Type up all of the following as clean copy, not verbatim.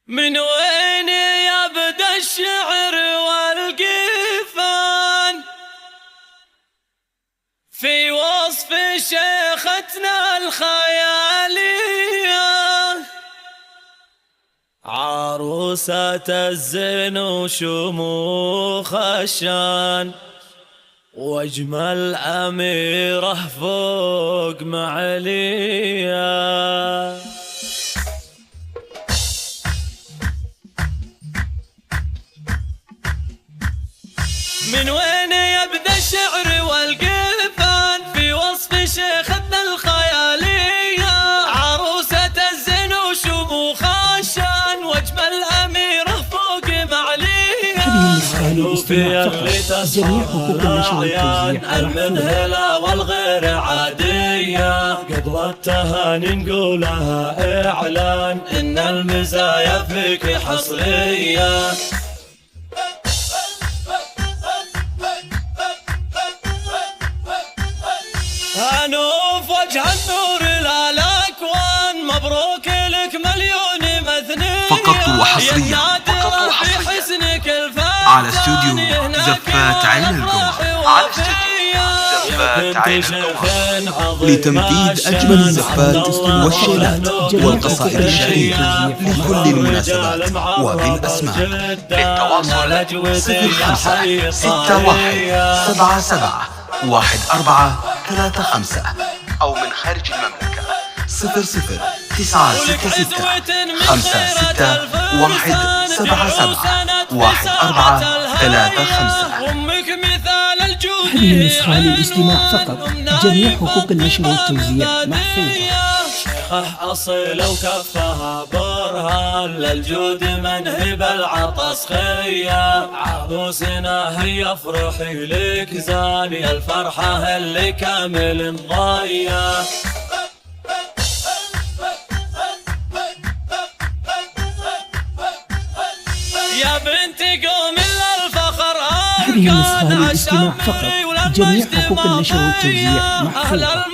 من وين يبدأ الشعر والقفان في وصف شيختنا الخيالية؟ عروسة الزين وشموخ الشان واجمل أميرة فوق معلية. من وين يبدأ الشعر والقفان في وصف شيختنا الخيالية؟ عروسة الزين وشموخ الشان واجمل أميرة فوق معلية. في اللي تصفى الأعيان المذهلة والغير عادية، قبل التهاني نقولها إعلان إن المزايا فيك حصرية. هنوف وجه النور للأكوان، مبروك لك مليون مثنية. فقط وحصريا على استوديو زفات عين القمر. لتنفيذ أجمل الزفات والشيلات والقصائد الشعرية لكل المناسبات وبالأسماء. للتواصل 0561771435 أو من خارج المملكة 00966 هذه النسخة للاستماع فقط، جميع حقوق النشر والتوزيع محفوظة. أصيلة وكفها برهان للجود منهب العطس خيا. عروسنا هي افرحي لك زاني الفرحة اللي كامل ضايا. يا بنتي قومي للفخر هذه النسخة للاستماع فقط، جميع حقوق النشر والتوزيع محفوظة.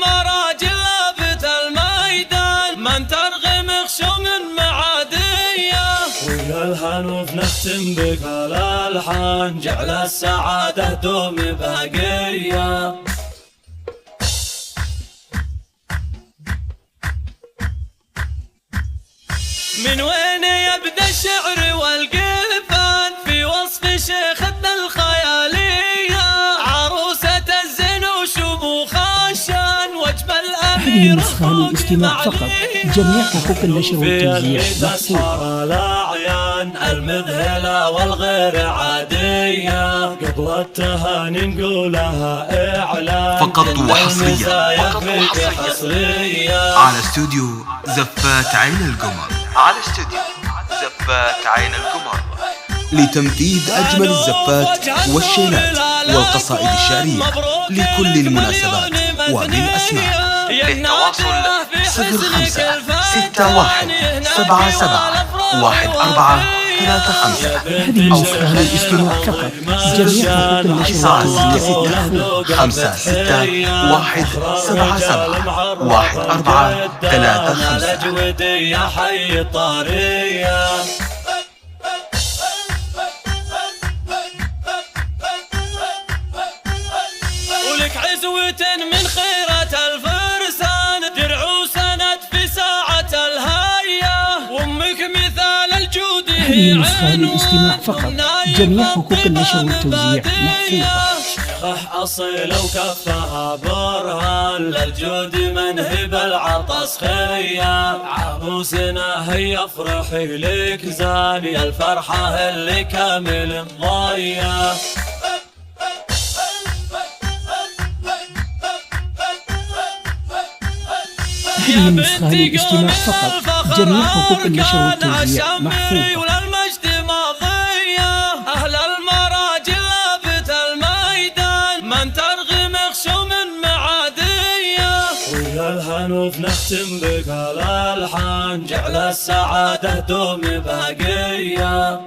من ترغم خشوم معادية ويا الهنوف نختم بك الألحان، جعل السعادة دوم باقية. من وين يبدأ الشعر والقفان في وصف شيختنا الخيالية؟ عروسة الزين وشموخ الشان واجمل هذه النسخة للاستماع فقط، جميع حقوق النشر والتوزيع محفوظة. الأعيان المذهلة والغير عادية، قبل التهاني نقولها إعلان فقط وحصريا على استوديو زفات عين القمر. لتنفيذ أجمل الزفات والشيلات والقصائد الشعرية لكل المناسبات وبالأسماء. للتواصل 0561771435 هذه النسخة للاستماع فقط، جميع حقوق النشر والتوزيع محفوظة. ولك عزوة من خيرة الفرسان، درع وسند في ساعة الهاية، وامك مثال الجود. هذه النسخة للاستماع فقط، جميع حقوق النشر والتوزيع محفوظة. أصيلة وكفها برهان للجود منهب العطس خيا. عروسنا هي افرحي لك زاني الفرحة اللي كامل ضايا. هذه النسخة للاستماع فقط، جميع حقوق النشر والتوزيع محفوظة. أهل المراجل لابت الميدان، من ترغم خشوم معادية ويا الهنوف نختم بك الألحان، جعل السعادة دوم باقية.